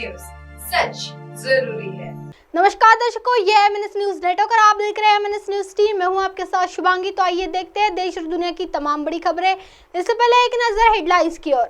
News, सच जरूरी है। नमस्कार दर्शकों, ये है एमएनएस न्यूज नेटवर्क और आप देख रहे हैं एमएनएस न्यूज टीम। मैं हूं आपके साथ शुभांगी। तो आइए देखते हैं देश और दुनिया की तमाम बड़ी खबरें। इससे पहले एक नजर हेडलाइंस की ओर।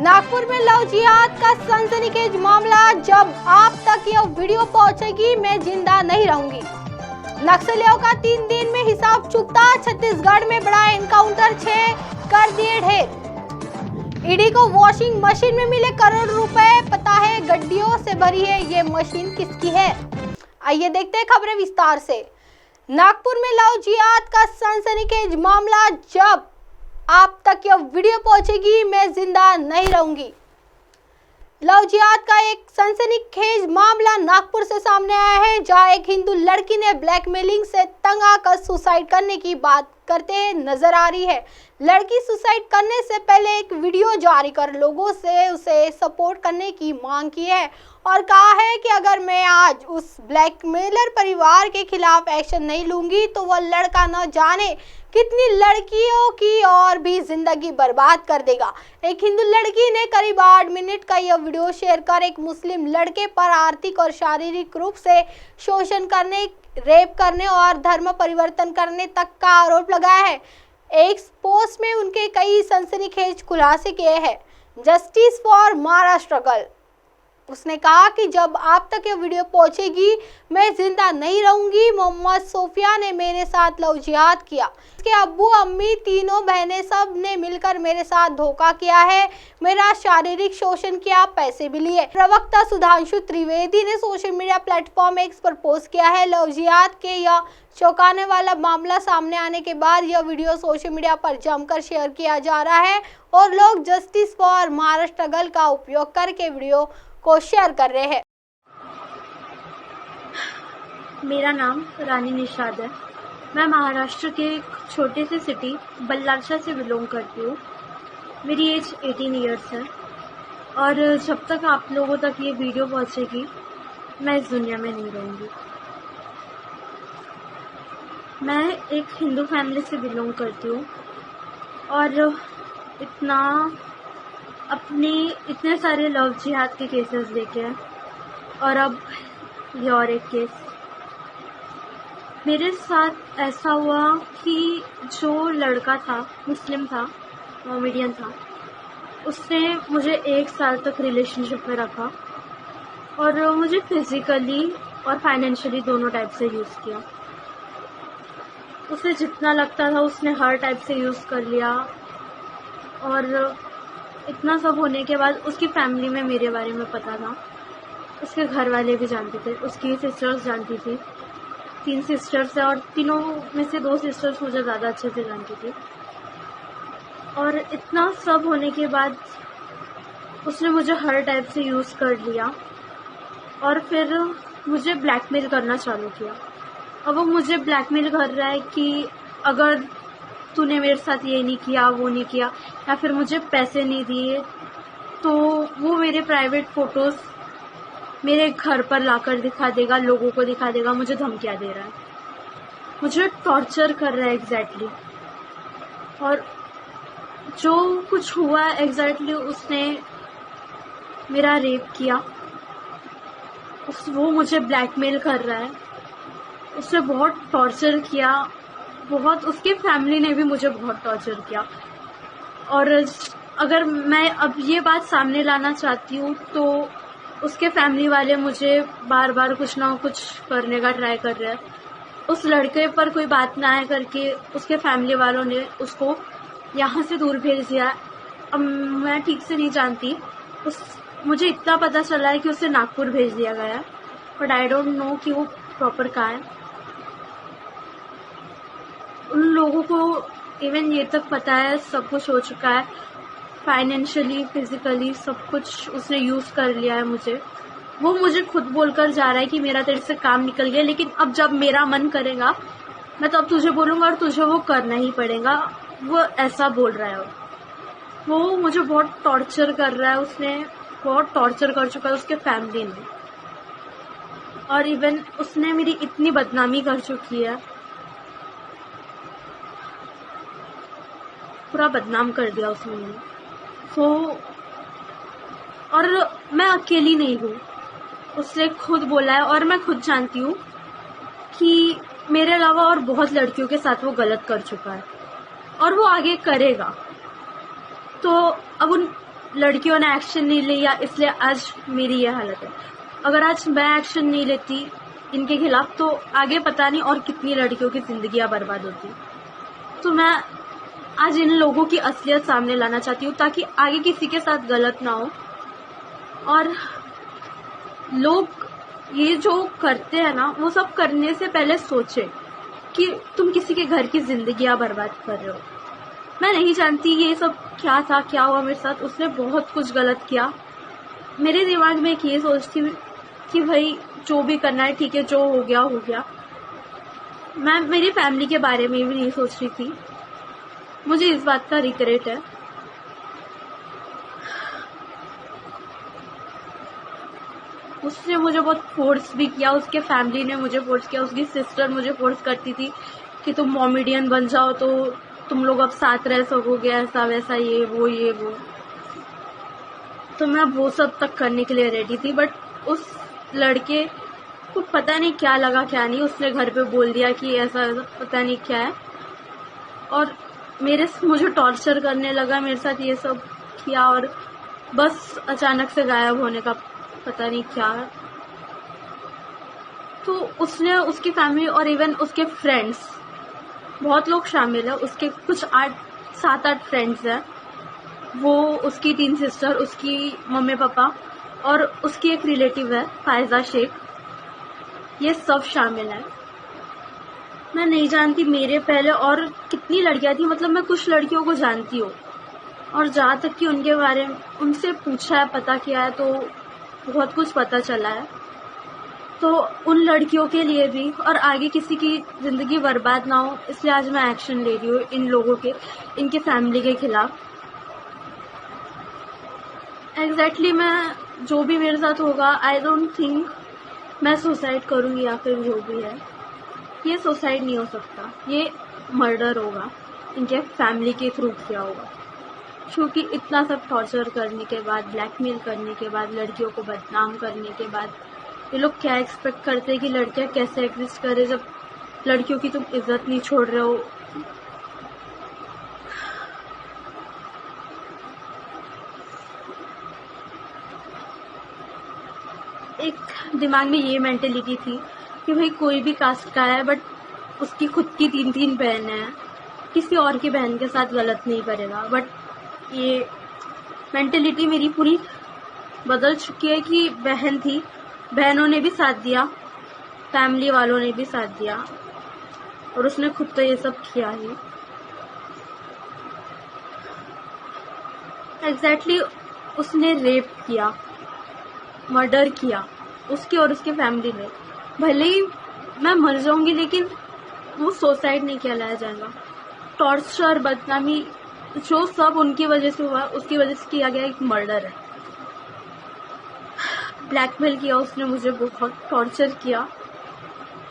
नागपुर में लव जिहाद का सनसनीखेज मामला, जब आप तक यह वीडियो पहुंचेगी मैं जिंदा नहीं रहूंगी। नक्सलियों का 3 दिन में हिसाब चुकता, छत्तीसगढ़ में बड़ा एनकाउंटर, 6 कर दिए ढेर। ईडी को वॉशिंग मशीन में मिले करोड़ रुपए, पता है गड्डियों से भरी है ये मशीन किसकी है। आइए देखते हैं खबरें विस्तार से। नागपुर में लव जिहाद का सनसनीखेज मामला, जब आप तक यह वीडियो पहुंचेगी मैं जिंदा नहीं रहूंगी। लव जिहाद का एक सनसनीखेज मामला नागपुर से सामने आया है, जहां एक हिंदू लड़की ने ब्लैकमेलिंग से तंग आकर सुसाइड करने की बात करते नजर आ रही है। लड़की सुसाइड करने से पहले एक वीडियो जारी कर लोगों से उसे सपोर्ट करने की मांग की है और कहा है कि अगर मैं आज उस ब्लैकमेलर परिवार के खिलाफ एक्शन नहीं लूंगी तो वह लड़का न जाने कितनी लड़कियों की और भी जिंदगी बर्बाद कर देगा। एक हिंदू लड़की ने करीब 8 मिनट का यह वीडियो शेयर कर एक मुस्लिम लड़के पर आर्थिक और शारीरिक रूप से शोषण करने, रेप करने और धर्म परिवर्तन करने तक का आरोप लगाया है। एक पोस्ट में उनके कई सनसनीखेज खुलासे किए हैं। जस्टिस फॉर महाराष्ट्र गर्ल, उसने कहा कि जब आप तक ये वीडियो पहुंचेगी मैं जिंदा नहीं रहूंगी। मोहम्मद सोफिया ने मेरे साथ लव जिहाद किया। उसके अब्बू अम्मी तीनों बहनें सब ने मिलकर मेरे साथ धोखा किया है, मेरा शारीरिक शोषण किया, पैसे भी लिए। प्रवक्ता सुधांशु त्रिवेदी ने सोशल मीडिया प्लेटफॉर्म एक्स पर पोस्ट किया है। लव जिहाद के यह चौंकाने वाला मामला सामने आने के बाद यह वीडियो सोशल मीडिया पर जमकर शेयर किया जा रहा है और लोग जस्टिस फॉर महाराष्ट्र गर्ल का उपयोग करके वीडियो को शेयर कर रहे हैं। मेरा नाम रानी निषाद है। मैं महाराष्ट्र के एक छोटे से सिटी बल्लारशा से बिलोंग करती हूँ। मेरी एज 18 इयर्स है और जब तक आप लोगों तक ये वीडियो पहुँचेगी मैं इस दुनिया में नहीं रहूँगी। मैं एक हिंदू फैमिली से बिलोंग करती हूँ और इतने सारे लव जिहाद के केसेस देखे हैं और अब ये और एक केस। मेरे साथ ऐसा हुआ कि जो लड़का था, मुस्लिम था, मोमेडियन था, उसने मुझे 1 साल तक रिलेशनशिप में रखा और मुझे फिजिकली और फाइनेंशियली दोनों टाइप से यूज़ किया। उसे जितना लगता था उसने हर टाइप से यूज़ कर लिया और इतना सब होने के बाद उसकी फैमिली में मेरे बारे में पता था। उसके घर वाले भी जानते थे, उसकी सिस्टर्स जानती थी। 3 सिस्टर्स है और तीनों में से 2 सिस्टर्स मुझे ज़्यादा अच्छे से जानती थी। और इतना सब होने के बाद उसने मुझे हर टाइप से यूज़ कर लिया और फिर मुझे ब्लैकमेल करना चालू किया। अब वो मुझे ब्लैकमेल कर रहा है कि अगर तूने मेरे साथ ये नहीं किया, वो नहीं किया, या फिर मुझे पैसे नहीं दिए तो वो मेरे प्राइवेट फ़ोटोज़ मेरे घर पर लाकर दिखा देगा, लोगों को दिखा देगा। मुझे धमकियाँ दे रहा है, मुझे टॉर्चर कर रहा है एग्जैक्टली। और जो कुछ हुआ है एग्जैक्टली, उसने मेरा रेप किया, वो मुझे ब्लैकमेल कर रहा है, उसने बहुत टॉर्चर किया, बहुत। उसकी फैमिली ने भी मुझे बहुत टॉर्चर किया। और अगर मैं अब ये बात सामने लाना चाहती हूँ तो उसके फैमिली वाले मुझे बार बार कुछ ना कुछ करने का ट्राई कर रहे हैं। उस लड़के पर कोई बात ना आए करके उसके फैमिली वालों ने उसको यहाँ से दूर भेज दिया। अब मैं ठीक से नहीं जानती, मुझे इतना पता चला है कि उसे नागपुर भेज दिया गया, बट आई डोंट नो कि वो प्रॉपर कहाँ है। उन लोगों को इवन ये तक पता है, सब कुछ हो चुका है, फाइनेंशियली, फिजिकली सब कुछ उसने यूज़ कर लिया है मुझे। वो मुझे खुद बोलकर जा रहा है कि मेरा तेरे से काम निकल गया, लेकिन अब जब मेरा मन करेगा मैं तो अब तुझे बोलूँगा और तुझे वो करना ही पड़ेगा। वो ऐसा बोल रहा है। वो मुझे बहुत टॉर्चर कर रहा है, उसने बहुत टॉर्चर कर चुका है उसके फैमिली ने। और इवन उसने मेरी इतनी बदनामी कर चुकी है। पूरा बदनाम कर दिया उसने मुझे। तो और मैं अकेली नहीं हूँ, उसने खुद बोला है और मैं खुद जानती हूँ कि मेरे अलावा और बहुत लड़कियों के साथ वो गलत कर चुका है और वो आगे करेगा। तो अब उन लड़कियों ने एक्शन नहीं लिया, इसलिए आज मेरी ये हालत है। अगर आज मैं एक्शन नहीं लेती इनके खिलाफ तो आगे पता नहीं और कितनी लड़कियों की जिंदगियां बर्बाद होती। तो मैं आज इन लोगों की असलियत सामने लाना चाहती हूँ ताकि आगे किसी के साथ गलत ना हो। और लोग ये जो करते हैं ना, वो सब करने से पहले सोचे कि तुम किसी के घर की जिंदगियां बर्बाद कर रहे हो। मैं नहीं जानती ये सब क्या था, क्या हुआ मेरे साथ। उसने बहुत कुछ गलत किया। मेरे दिमाग में एक ये सोच थी कि भाई जो भी करना है ठीक है, जो हो गया हो गया। मैं मेरी फैमिली के बारे में भी नहीं सोच रही थी। मुझे इस बात का रिग्रेट है। उसने मुझे बहुत फोर्स भी किया, उसके फैमिली ने मुझे फोर्स किया। उसकी सिस्टर मुझे फोर्स करती थी कि तुम मॉमेडियन बन जाओ तो तुम लोग अब साथ रह सकोगे, ऐसा वैसा, ये वो। तो मैं वो सब तक करने के लिए रेडी थी। बट उस लड़के को पता नहीं क्या लगा क्या नहीं, उसने घर पे बोल दिया कि ऐसा वैसा पता नहीं क्या है और मुझे टॉर्चर करने लगा, मेरे साथ ये सब किया और बस अचानक से गायब होने का पता नहीं क्या है। तो उसने, उसकी फैमिली और इवन उसके फ्रेंड्स, बहुत लोग शामिल है। उसके कुछ 7-8 फ्रेंड्स हैं। वो उसकी 3 सिस्टर, उसकी मम्मी पापा और उसकी एक रिलेटिव है फायजा शेख, ये सब शामिल है। मैं नहीं जानती मेरे पहले और कितनी लड़कियां थी, मतलब मैं कुछ लड़कियों को जानती हूँ और जहाँ तक कि उनके बारे में उनसे पूछा है, पता किया है तो बहुत कुछ पता चला है। तो उन लड़कियों के लिए भी और आगे किसी की जिंदगी बर्बाद ना हो, इसलिए आज मैं एक्शन ले रही हूँ इन लोगों के, इनके फैमिली के खिलाफ। एग्जैक्टली मैं जो भी मेरे साथ होगा, आई डोंट थिंक मैं सुसाइड करूँगी या फिर जो भी है। ये सुसाइड नहीं हो सकता, ये मर्डर होगा, इनके फैमिली के थ्रू किया होगा। क्योंकि इतना सब टॉर्चर करने के बाद, ब्लैकमेल करने के बाद, लड़कियों को बदनाम करने के बाद, ये लोग क्या एक्सपेक्ट करते हैं कि लड़कियां कैसे एग्जिस्ट करे जब लड़कियों की तुम इज्जत नहीं छोड़ रहे हो। एक दिमाग में ये मेंटेलिटी थी कि भाई कोई भी कास्ट का है बट उसकी खुद की 3 बहन है, किसी और की बहन के साथ गलत नहीं करेगा। बट ये मेंटेलिटी मेरी पूरी बदल चुकी है कि बहन थी, बहनों ने भी साथ दिया, फैमिली वालों ने भी साथ दिया और उसने खुद तो ये सब किया ही। एग्जैक्टली उसने रेप किया, मर्डर किया, उसकी और उसकी फैमिली ने। भले ही मैं मर जाऊंगी लेकिन वो सुसाइड नहीं कहलाया जाएगा। टॉर्चर, बदनामी, जो सब उनकी वजह से हुआ, उसकी वजह से किया गया एक मर्डर है। ब्लैकमेल किया उसने मुझे, बहुत टॉर्चर किया,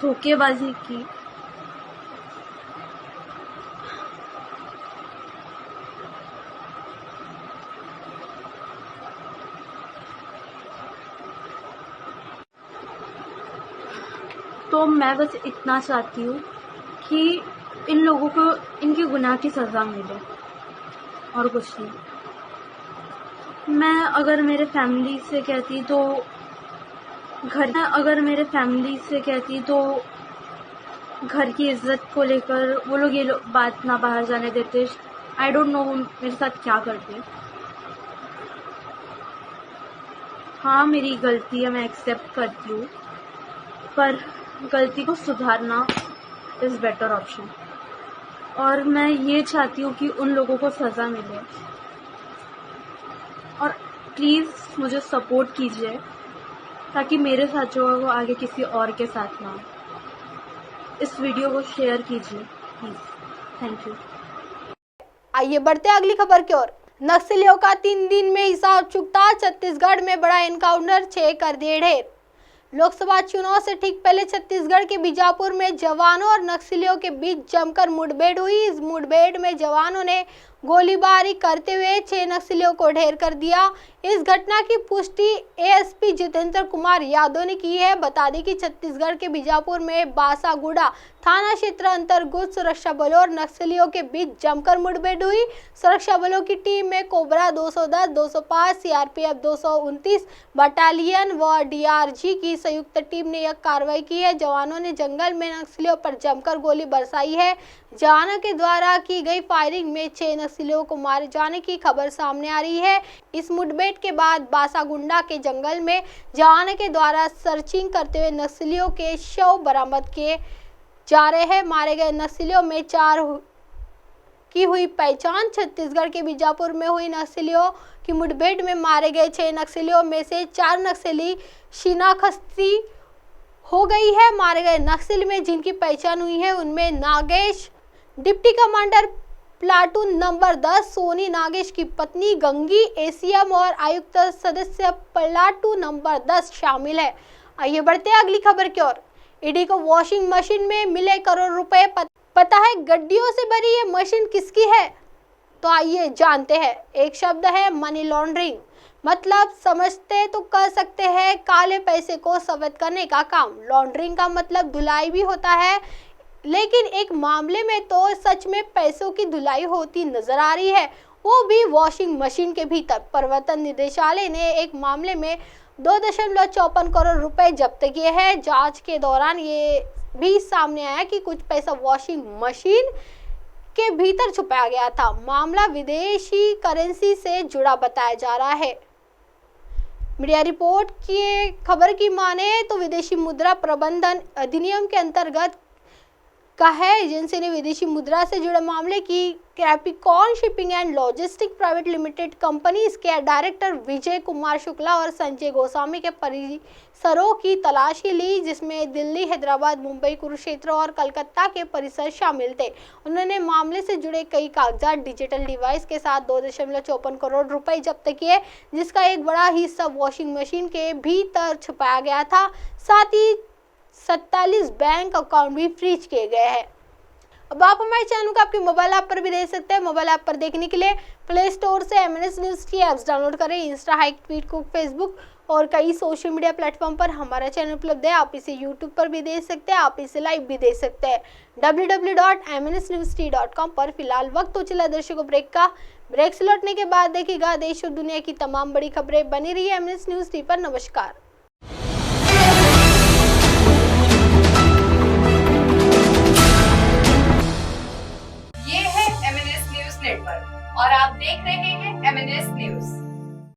धोखेबाजी की। तो मैं बस इतना चाहती हूँ कि इन लोगों को इनके गुनाह की सजा मिले और कुछ नहीं। मैं अगर मेरे फैमिली से कहती तो घर की इज्जत को लेकर वो लोग ये बात ना बाहर जाने देते। आई डोंट नो मेरे साथ क्या करते। हाँ मेरी गलती है, मैं एक्सेप्ट करती हूँ, पर गलती को सुधारना इज बेटर ऑप्शन। और मैं ये चाहती हूँ कि उन लोगों को सजा मिले और प्लीज मुझे सपोर्ट कीजिए ताकि मेरे साथ जो है वो आगे किसी और के साथ ना हो। इस वीडियो को शेयर कीजिए प्लीज। Thank you. आइए बढ़ते हैं अगली खबर की ओर। नक्सलियों का 3 दिन में हिसाब चुकता, छत्तीसगढ़ में बड़ा एनकाउंटर, 6 कर दिए ढेर। लोकसभा चुनाव से ठीक पहले छत्तीसगढ़ के बीजापुर में जवानों और नक्सलियों के बीच जमकर मुठभेड़ हुई। इस मुठभेड़ में जवानों ने गोलीबारी करते हुए 6 नक्सलियों को ढेर कर दिया। इस घटना की पुष्टि एएसपी जितेंद्र कुमार यादव ने की है। बता दें कि छत्तीसगढ़ के बीजापुर में बासागुड़ा थाना क्षेत्र अंतर्गत सुरक्षा बलों और नक्सलियों के बीच जमकर मुठभेड़ हुई। सुरक्षा बलों की टीम में कोबरा 210, 205, सीआरपीएफ 229 बटालियन व डीआरजी की संयुक्त टीम ने यह कार्रवाई की है। जवानों ने जंगल में नक्सलियों पर जमकर गोली बरसाई है। जवानों के द्वारा की गई फायरिंग में 6 नक्सलियों को मारे जाने की खबर सामने आ रही है। इस मुठभेड़ के बाद बासागुंडा के जंगल में जवानों के द्वारा सर्चिंग करते हुए नक्सलियों के शव बरामद किए जा रहे हैं। मारे गए नक्सलियों में 4 की हुई पहचान। छत्तीसगढ़ के बीजापुर में हुई नक्सलियों की मुठभेड़ में मारे गए 6 नक्सलियों में से 4 नक्सली शिनाख्ती हो गई है। मारे गए नक्सली में जिनकी पहचान हुई है उनमें Nagesh deputy commander platoon number 10, Soni Nagesh की पत्नी गंगी, एसीएम और आयुक्त सदस्य प्लाटून नंबर 10 शामिल है। आइए बढ़ते हैं अगली खबर की ओर। ईडी को वॉशिंग मशीन में मिले करोड़ रुपए। पता है गड्डियों से भरी ये मशीन किसकी है? तो आइए जानते हैं। एक शब्द है मनी लॉन्ड्रिंग, मतलब समझते तो कर सकते हैं काले पैसे को सफेद करने का काम। लॉन्ड्रिंग का मतलब धुलाई भी होता है, लेकिन एक मामले में तो सच में पैसों की धुलाई होती नजर आ रही है, वो भी वॉशिंग मशीन के भीतर। प्रवर्तन निदेशालय ने एक मामले में 2.54 करोड़ रुपए जब्त किए हैं। जांच के दौरान ये भी सामने आया कि कुछ पैसा वॉशिंग मशीन के भीतर छुपाया गया था। मामला विदेशी करेंसी से जुड़ा बताया जा रहा है। मीडिया रिपोर्ट की खबर की माने तो विदेशी मुद्रा प्रबंधन अधिनियम के अंतर्गत का है। एजेंसी ने विदेशी मुद्रा से जुड़े मामले की Capricorn shipping and logistic private limited company, इसके डायरेक्टर विजय कुमार शुक्ला और संजय गोस्वामी के परिसरों की तलाशी ली, जिसमें दिल्ली, हैदराबाद, मुंबई, कुरुक्षेत्र और कलकत्ता के परिसर शामिल थे। उन्होंने मामले से जुड़े कई कागजात, डिजिटल डिवाइस के साथ 2.54 करोड़ रुपए जब्त किए, जिसका एक बड़ा हिस्सा वॉशिंग मशीन के भीतर छुपाया गया था। साथ ही 47 बैंक अकाउंट भी फ्रीज किए गए हैं। अब आप हमारे चैनल को आपके मोबाइल ऐप पर भी देख सकते हैं। मोबाइल ऐप पर देखने के लिए प्ले स्टोर से MNS न्यूज़ की ऐप्स डाउनलोड करें। Insta, hike, tweet, cook, Facebook और कई सोशल मीडिया प्लेटफॉर्म पर हमारा चैनल उपलब्ध है। आप इसे यूट्यूब पर भी देख सकते हैं, आप इसे लाइव भी देख सकते हैं www.mnsnewst.com पर। फिलहाल वक्त हो चला दर्शकों ब्रेक का। ब्रेक से लौटने के बाद देखिएगा देश और दुनिया की तमाम बड़ी खबरें। बनी रही MNS न्यूज़ टी पर। नमस्कार। ये है MNS न्यूज़ नेटवर्क और आप देख रहे हैं MNS न्यूज़।